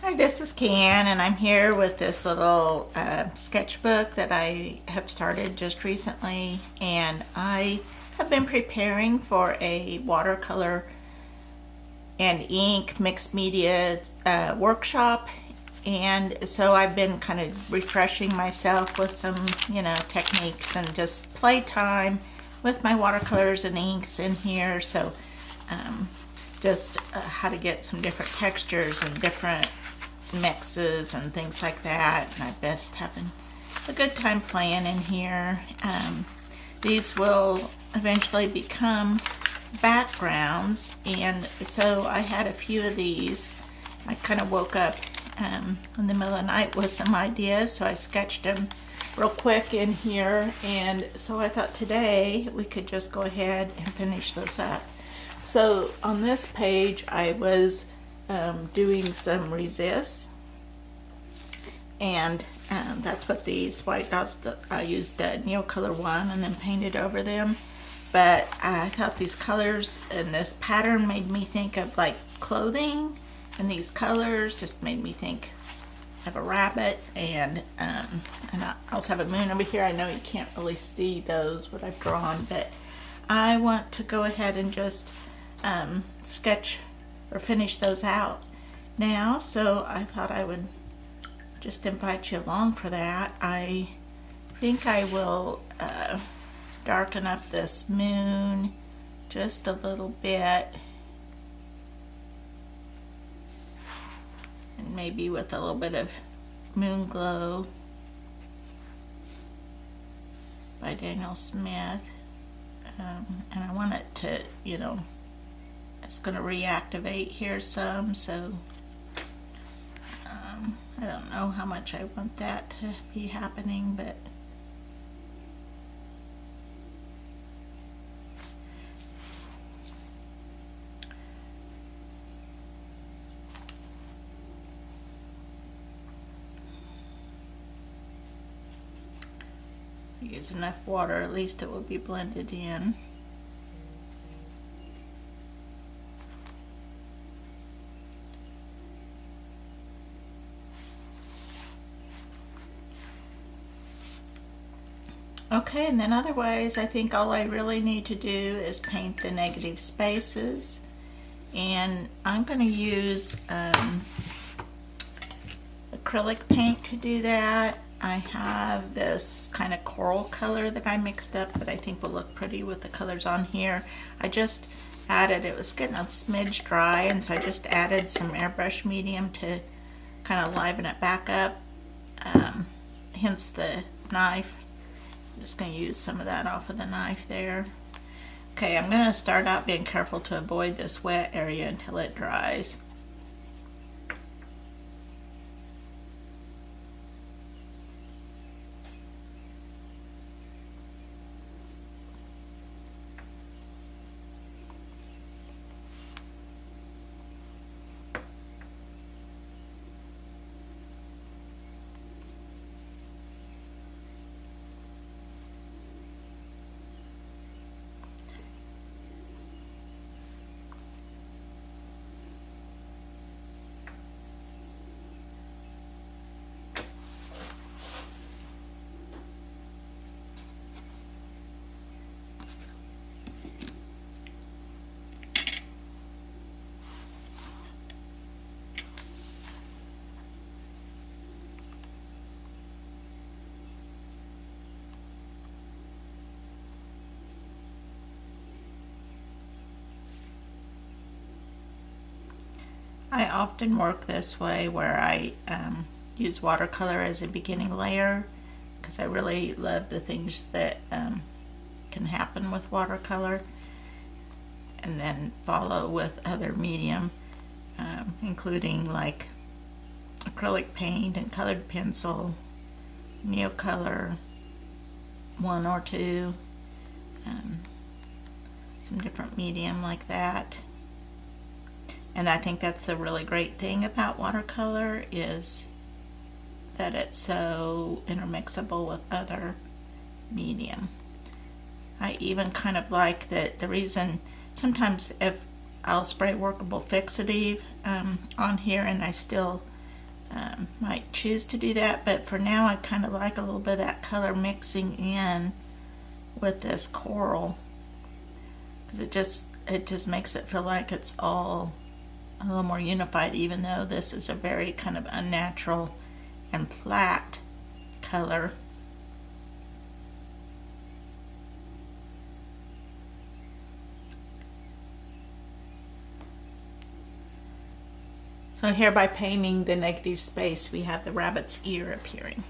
Hi, this is Can, and I'm here with this little sketchbook that I have started just recently, and I have been preparing for a watercolor and ink mixed media workshop, and so I've been kind of refreshing myself with some, techniques and just playtime with my watercolors and inks in here. So just how to get some different textures and different mixes and things like that, and I'm just having a good time playing in here. These will eventually become backgrounds, and so I had a few of these. I kind of woke up in the middle of the night with some ideas, so I sketched them real quick in here, and so I thought today we could just go ahead and finish those up. So on this page I was doing some resists, and that's what these white dots, I used Neocolor 1 and then painted over them. But I thought these colors and this pattern made me think of like clothing, and these colors just made me think of a rabbit, and I also have a moon over here. I know you can't really see those, what I've drawn, but I want to go ahead and just sketch or finish those out now, so I thought I would just invite you along for that. I think I will darken up this moon just a little bit, and maybe with a little bit of Moon Glow by Daniel Smith, and I want it to, it's going to reactivate here some, so I don't know how much I want that to be happening, but use enough water, at least it will be blended in. Okay, and then otherwise I think all I really need to do is paint the negative spaces, and I'm going to use acrylic paint to do that. I have this kind of coral color that I mixed up that I think will look pretty with the colors on here. I just added, it was getting a smidge dry, and so I just added some airbrush medium to kind of liven it back up, hence the knife. I'm just going to use some of that off of the knife there. Okay, I'm going to start out being careful to avoid this wet area until it dries. I often work this way, where I use watercolor as a beginning layer, because I really love the things that can happen with watercolor, and then follow with other medium, including like acrylic paint and colored pencil, Neocolor 1 or 2, some different medium like that. And I think that's the really great thing about watercolor, is that it's so intermixable with other medium. I even kind of like that the reason sometimes if I'll spray workable fixative on here and I still might choose to do that, but for now I kind of like a little bit of that color mixing in with this coral, because it just makes it feel like it's all a little more unified, even though this is a very kind of unnatural and flat color. So here, by painting the negative space, we have the rabbit's ear appearing.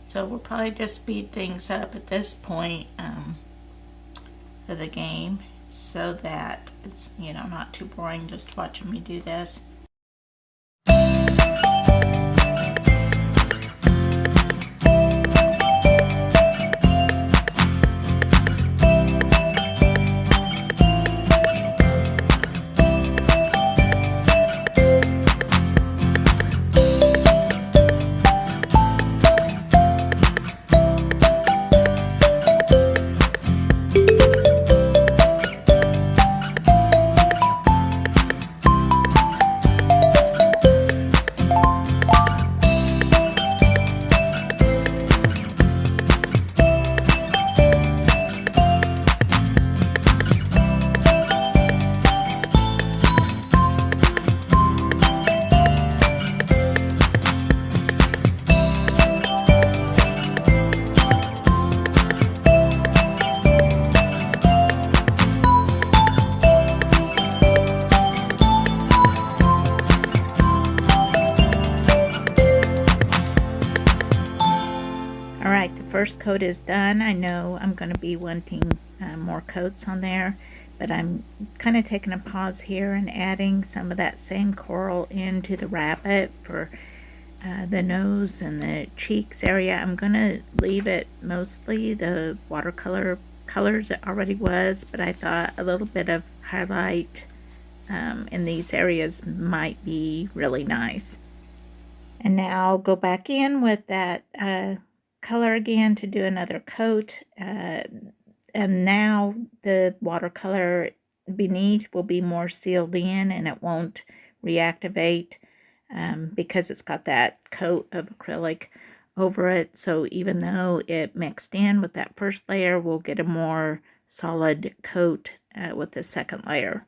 So we'll probably just speed things up at this point of the game, so that it's, you know, not too boring just watching me do this. First coat is done. I know I'm going to be wanting more coats on there, but I'm kind of taking a pause here and adding some of that same coral into the rabbit for the nose and the cheeks area. I'm going to leave it mostly the watercolor colors it already was, but I thought a little bit of highlight in these areas might be really nice. And now I'll go back in with that color again to do another coat, and now the watercolor beneath will be more sealed in and it won't reactivate because it's got that coat of acrylic over it. So even though it mixed in with that first layer, we'll get a more solid coat with the second layer.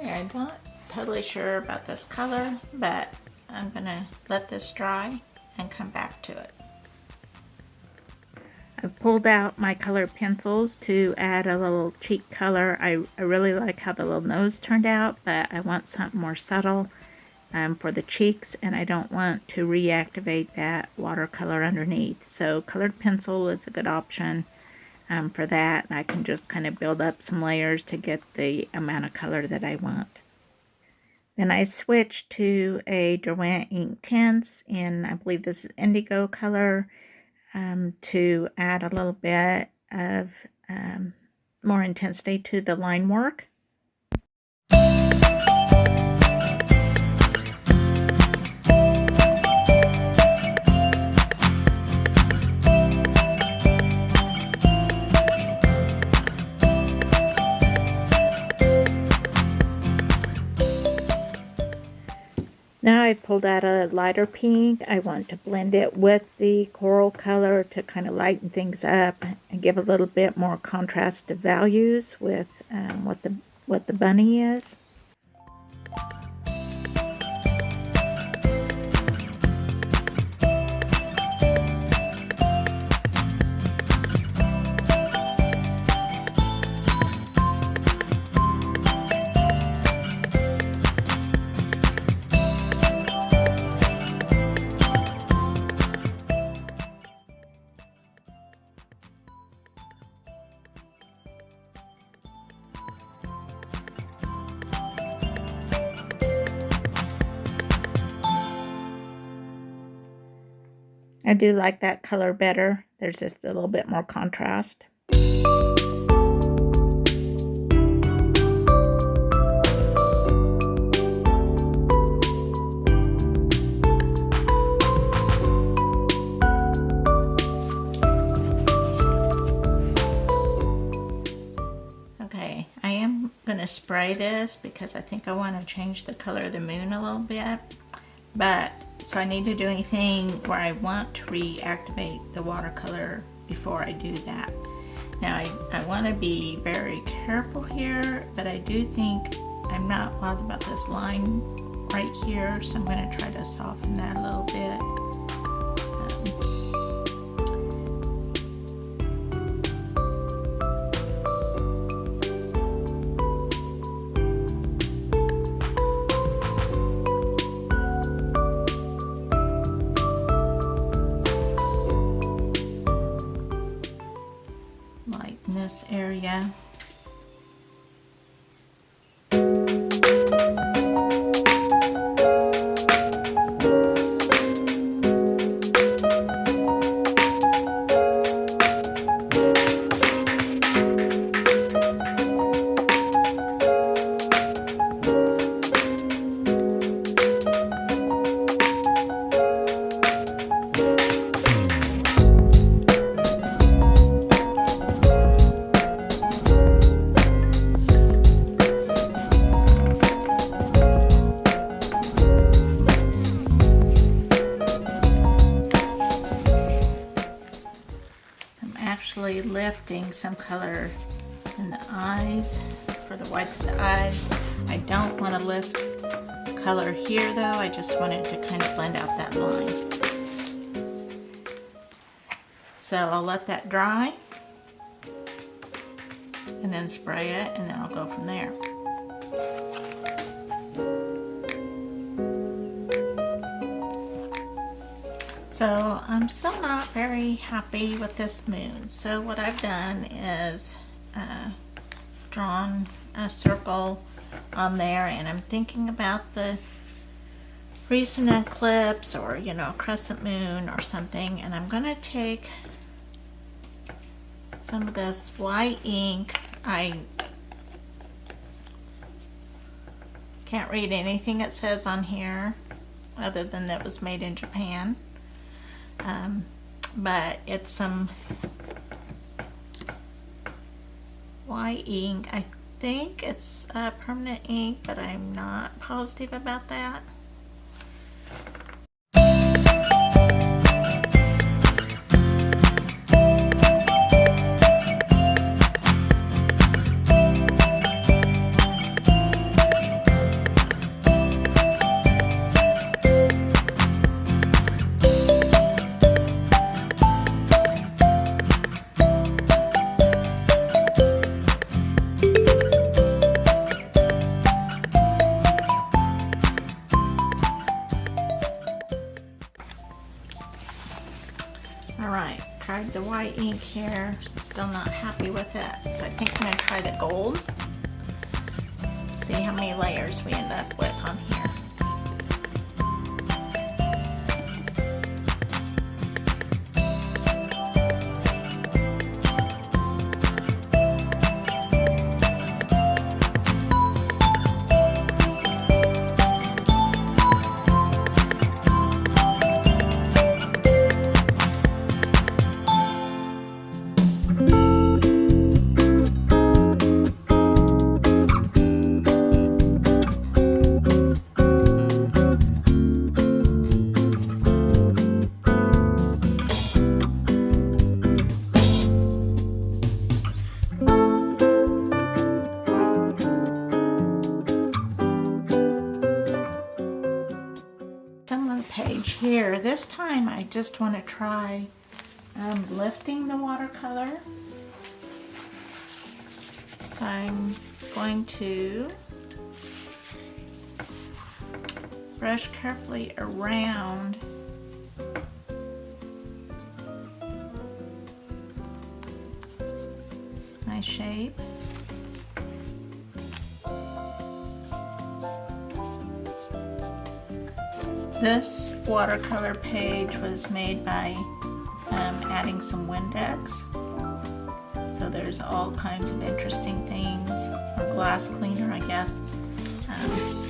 I'm not totally sure about this color, but I'm gonna let this dry and come back to it. I've pulled out my colored pencils to add a little cheek color. I really like how the little nose turned out, but I want something more subtle for the cheeks, and I don't want to reactivate that watercolor underneath. So colored pencil is a good option for that, and I can just kind of build up some layers to get the amount of color that I want. Then I switched to a Derwent Ink Tints in, I believe this is indigo color, to add a little bit of more intensity to the line work. Now I've pulled out a lighter pink. I want to blend it with the coral color to kind of lighten things up and give a little bit more contrast to values with what the bunny is. I do like that color better. There's just a little bit more contrast. Okay, I am going to spray this because I think I want to change the color of the moon a little bit. But, so I need to do anything where I want to reactivate the watercolor before I do that. Now I want to be very careful here, but I do think I'm not wild about this line right here, so I'm going to try to soften that a little bit. In this area. Lifting some color in the eyes for the whites of the eyes. I don't want to lift color here though, I just wanted to kind of blend out that line. So I'll let that dry and then spray it, and then I'll go from there. So I'm still not very happy with this moon. So what I've done is drawn a circle on there, and I'm thinking about the recent eclipse, or you know, crescent moon or something, and I'm gonna take some of this white ink. I can't read anything it says on here other than that it was made in Japan. But it's some white ink. I think it's permanent ink, but I'm not positive about that. Alright, tried the white ink here, still not happy with it, so I think I'm going to try the gold. See how many layers we end up with on here. Page here. This time I just want to try lifting the watercolor. So I'm going to brush carefully around my shape. This watercolor page was made by adding some Windex. So there's all kinds of interesting things, or glass cleaner I guess,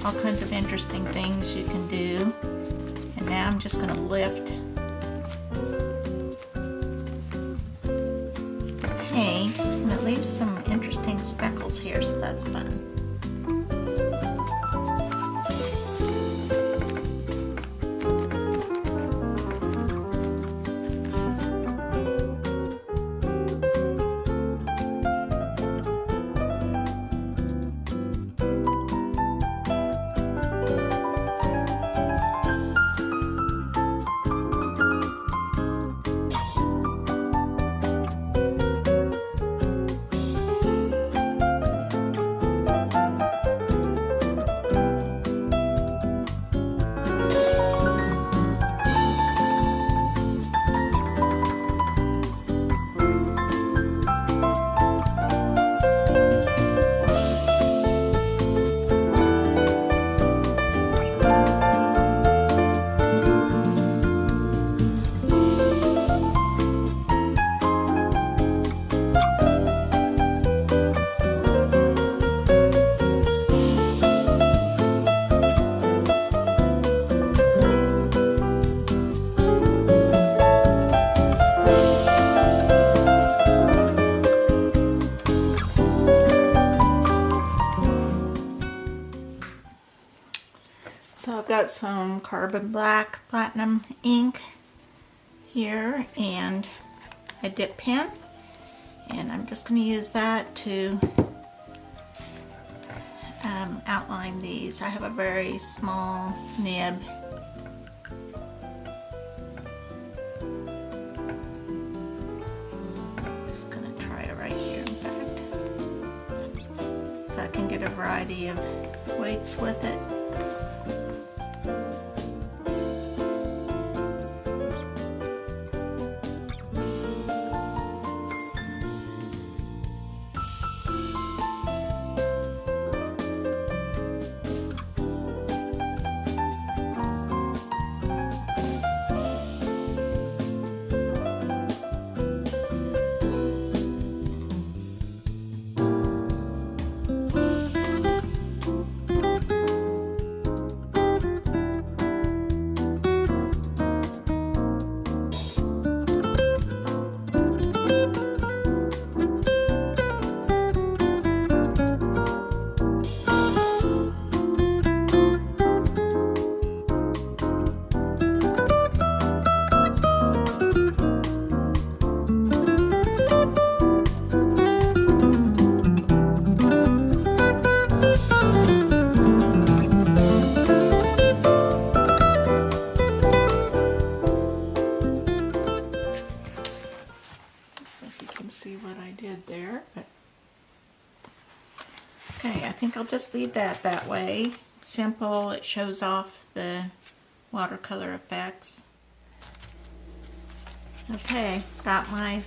all kinds of interesting things you can do. And now I'm just going to lift the paint, and it leaves some interesting speckles here, so that's fun. So I've got some carbon black platinum ink here and a dip pen, and I'm just going to use that to outline these. I have a very small nib. Just going to try it right here, in fact, so I can get a variety of weights with it. See what I did there, but okay, I think I'll just leave that way. Simple, it shows off the watercolor effects. Okay, got my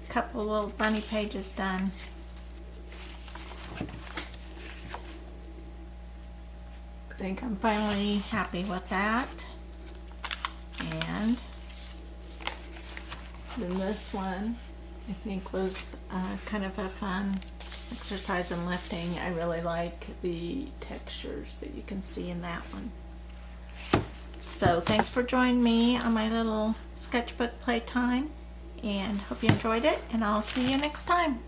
couple little bunny pages done. I think I'm finally happy with that. And then this one I think was kind of a fun exercise in lifting. I really like the textures that you can see in that one. So thanks for joining me on my little sketchbook playtime, and hope you enjoyed it, and I'll see you next time.